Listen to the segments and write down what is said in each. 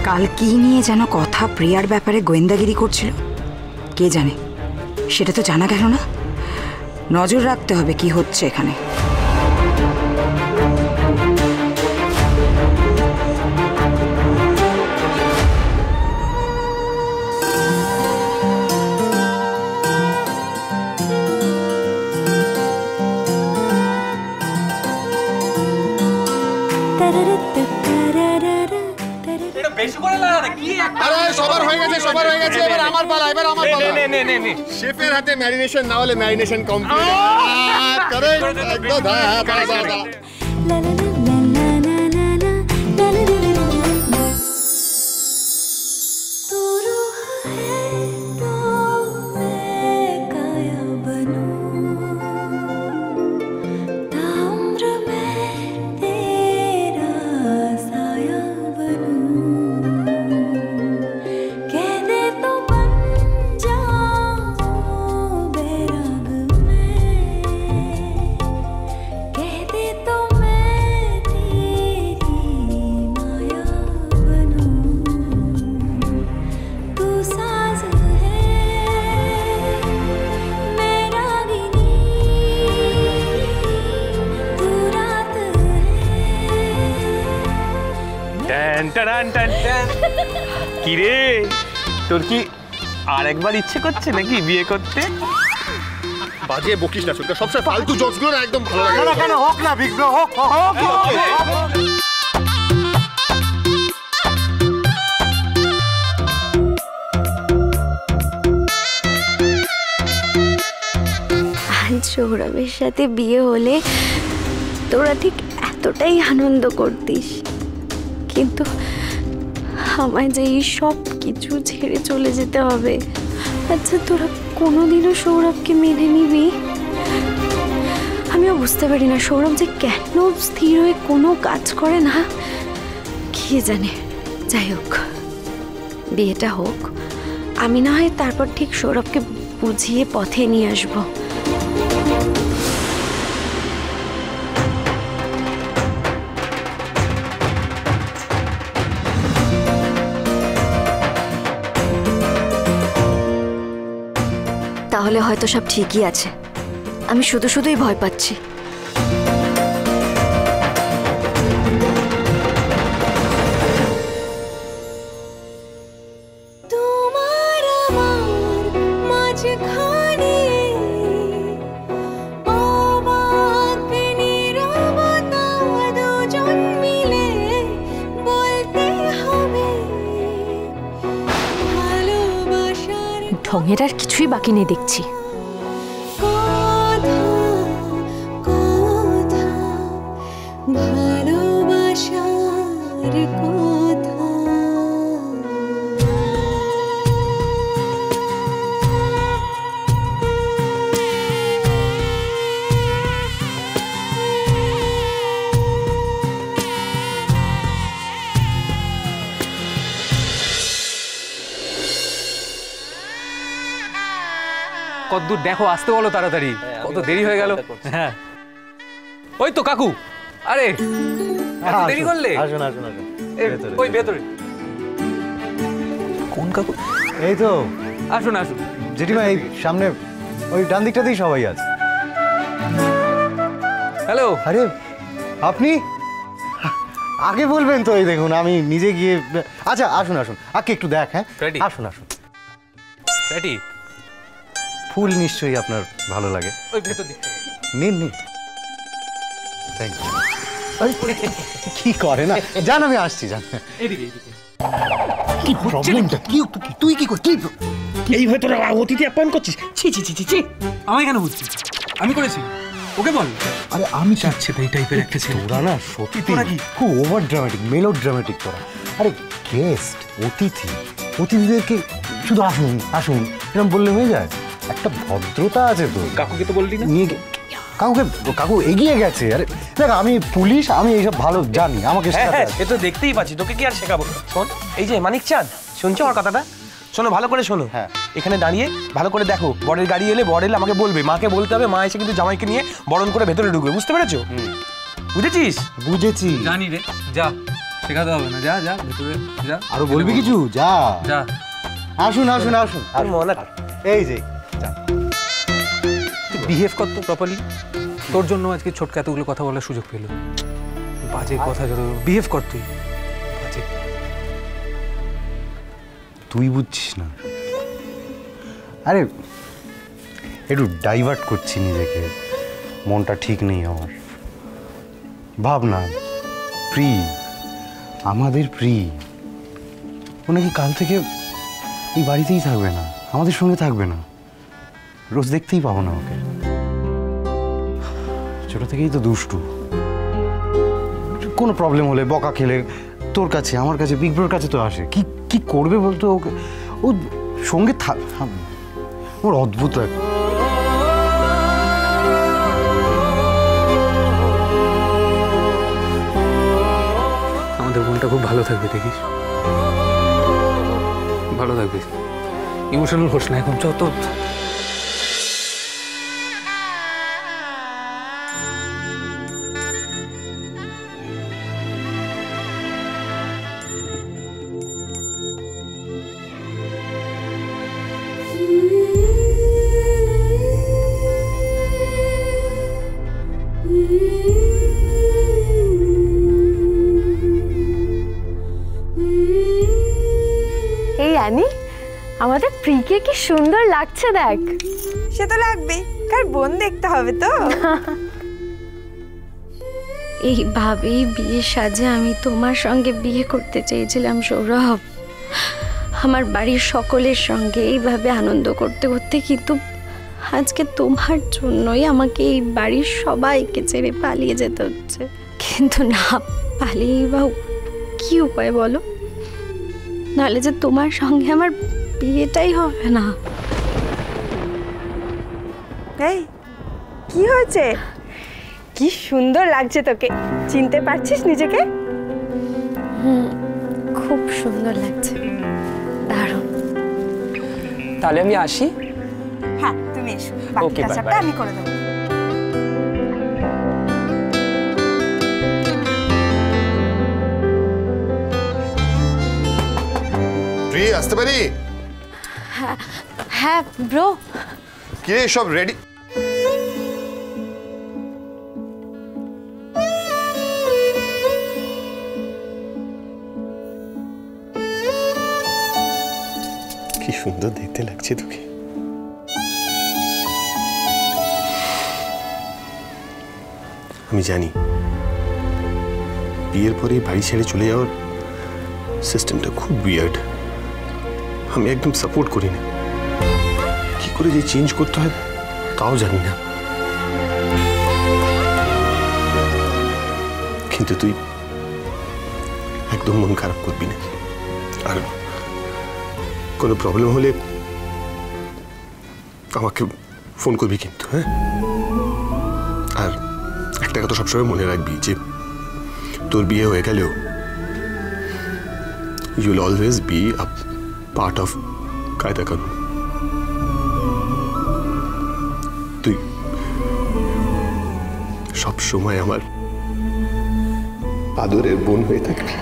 কাল কি নিয়ে যেন কথা প্রিয়ার ব্যাপারে গোয়েন্দাগিরি করছিল, কে জানে। সেটা তো জানা গেল না। নজর রাখতে হবে কি হচ্ছে এখানে। শেফের হাতে ম্যারিনেশন না হলে ম্যারিনেশন কমপ্লিট। কিরে, তোর কি আর একবার ইচ্ছে করছে নাকি বিয়ে করতে? বাজে বকিস না, সবসময় ফালতু জোকসগুলো না একদম ভালো লাগে না। কেন হোক না বিগ্রহ, হোক সৌরভের সাথে বিয়ে হলে তোরা ঠিক এতটাই আনন্দ করতিস, কিন্তু আমায় যে এই সব কিছু ছেড়ে চলে যেতে হবে। আচ্ছা, তোরা কোনোদিনও সৌরভকে মেনে নিবি? আমিও বুঝতে পারি না সৌরভ যে কেন স্থির হয়ে কোনো কাজ করে না, কে জানে। যাই হোক, বিয়েটা হোক, আমি না হয় তারপর ঠিক সৌরভকে বুঝিয়ে পথে নিয়ে আসবো। তাহলে হয়তো সব ঠিকই আছে, আমি শুধুই ভয় পাচ্ছি। ঢঙের আর কিছুই বাকি নেই দেখছি। কতদূর দেখো, আসতে বলো তাড়াতাড়ি, কত দেরি হয়ে গেল। হ্যাঁ, ওই তো কাকু। আরে দেরি করলে? আসুন আসুন আসুন, ওই ভেতরে। কোন কাকু? এই তো। আসুন আসুন জেঠিমা, এই সামনে ওই ডান দিকটাতেই সবাই আছে। হ্যালো। আরে আপনি আগে বলবেন তো, এই দেখুন আমি নিজে গিয়ে। আচ্ছা আসুন আসুন, আগে একটু দেখ। হ্যাঁ আসুন আসুন। রেডি? ফুল নিশ্চয়ই আপনার ভালো লাগে। ওই ভেতর দিকে নিন নিন। Thank you. কি করে না, জান আমি আসছি। জান এদিকে এদিকে। কি প্রবলেমটা কি? তুই কি করছিস এই ভেতরে অতিথি আপ্যায়ন করছিস? ছি ছি ছি ছি। আমায় কেন বলছিস? আমি করেছি? ওকে বল। আরে আমি চাচ্ছি তো এই টাইপের একটা ছেলে। তোরা না সত্যি খুব ওভার ড্রামাটিক, মেলো ড্রামাটিক তোরা। আরে গেস্ট, অতিথি, অতিথিদেরকে শুধু আসুন আসুন এরকম বললে হয়ে যায়? একটা ভদ্রতা আছে তো। কাকুকে তো বললি না? নিয়ে কাকু এগিয়ে গেছে। আরে দেখ, আমি পুলিশ, আমি এইসব ভালো জানি, আমাকে সে তো দেখতেই পাচ্ছি, তোকে কি আর শেখাবো। শোন, এই যে মানিক চাঁদ, শুনছো আমার কথাটা? শোনো, ভালো করে শোনো। হ্যাঁ, এখানে দাঁড়িয়ে ভালো করে দেখো, বরের গাড়ি এলে আমাকে বলবে, মাকে বলতে হবে, মা এসে কিন্তু জামাইকে নিয়ে বরণ করে ভেতরে ঢুকবে। বুঝতে পেরেছো? বুঝেছিস? বুঝেছি। জানি রে, যা শেখাতে হবে না, যা যা ভিতরে যা। আরো বলবি কিছু? যা যা। আসুন আসুন আসুন আর মনে এই যে বিহেভ কর তো প্রপারলি। তোর জন্য আজকে ছোটকা এতগুলো কথা বলার সুযোগ পেল। বাজে কথা যত বিহেভ কর তুই। বাজে তুই বুঝছিস না। আরে একটু ডাইভার্ট করছি নিজেকে, মনটা ঠিক নেই আমার। ভাব না, প্রি, আমাদের প্রি ও নাকি কাল থেকে এই বাড়িতেই থাকবে না, আমাদের সঙ্গে থাকবে না, রোজ দেখতেই পাবো না ওকে। ছোট থেকেই তো দুষ্টু, কোনো প্রবলেম হলে বকা খেলে তোর কাছে আমার কাছে বিগ ব্রোর কাছে তো আসে। কি কি করবে বলতো ওকে, ও সঙ্গে থাক, ওর অদ্ভুত এক। আমাদের মনটা খুব ভালো থাকবে, দেখিস ভালো থাকবে। ইমোশনাল হোস না এখন, যত এই আনি, আমাদের প্রিকে কি সুন্দর লাগছে দেখ। সে তো লাগবেই, কার বোন দেখতে হবে তো। এইভাবেই বিয়ে সাজে আমি তোমার সঙ্গে বিয়ে করতে চেয়েছিলাম সৌরভ, আমার বাড়ির সকলের সঙ্গে এইভাবে আনন্দ করতে করতে, কিন্তু আজকে তোমার জন্যই আমাকে এই বাড়ির সবাইকে ছেড়ে পালিয়ে যেতে হচ্ছে। কিন্তু না পালিয়ে বা কি উপায় বলো, নাহলে যে তোমার সঙ্গে আমার বিয়েটাই হবে না। এই কি হয়েছে? কি সুন্দর লাগছে তোকে, চিনতে পারছিস নিজেকে? খুব সুন্দর লাগছে, দারুণ। তাহলে আমি আসি। হ্যাঁ তুমি এসো, বাকি Okay, bye, কাজটা bye. আমি করে দেবো। প্রিয় আসতে পারি? হ্যাঁ ব্রো। কিরে সব রেডি? কি সুন্দর দেখতে লাগছে তোকে। আমি জানি বিয়ের পরে বাড়ি ছেড়ে চলে যাওয়ার সিস্টেমটা খুব উইয়ার্ড, আমি একদম সাপোর্ট করি না। কি করে যে চেঞ্জ করতে হয় তাও জানি না, কিন্তু তুই একদম মন খারাপ করবি না। আর কোনো প্রবলেম হলে আমাকে ফোন করবি কিন্তু, হ্যাঁ? আর একটা কথা সবসময় মনে রাখবি যে তোর বিয়ে হয়ে গেলেও you will always be a part of কায়দা কানুন। তুই সব সময় আমার আদরের বোন হয়ে থাকবি।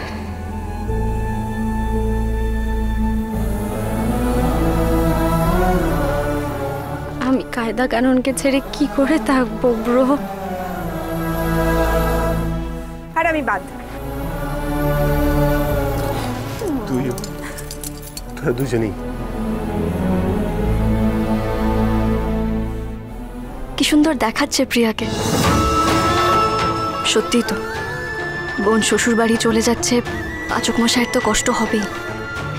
আমি কায়দা কানুনকে ছেড়ে কি করে থাকবো ব্রো? আর আমি বাদ। তুইও, তোরা দুজনেই। কি সুন্দর দেখাচ্ছে প্রিয়াকে। সত্যি তো, বোন শ্বশুর বাড়ি চলে যাচ্ছে, পাচক মশাইয়ের তো কষ্ট হবেই,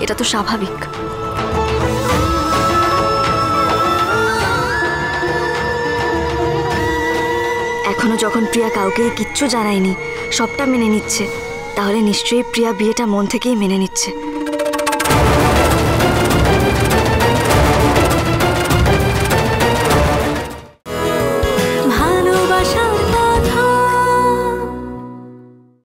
এটা তো স্বাভাবিক। এখনো যখন প্রিয়া কাউকে কিচ্ছু জানায়নি, সবটা মেনে নিচ্ছে, তাহলে নিশ্চয়ই প্রিয়া বিয়েটা মন থেকেই মেনে নিচ্ছে।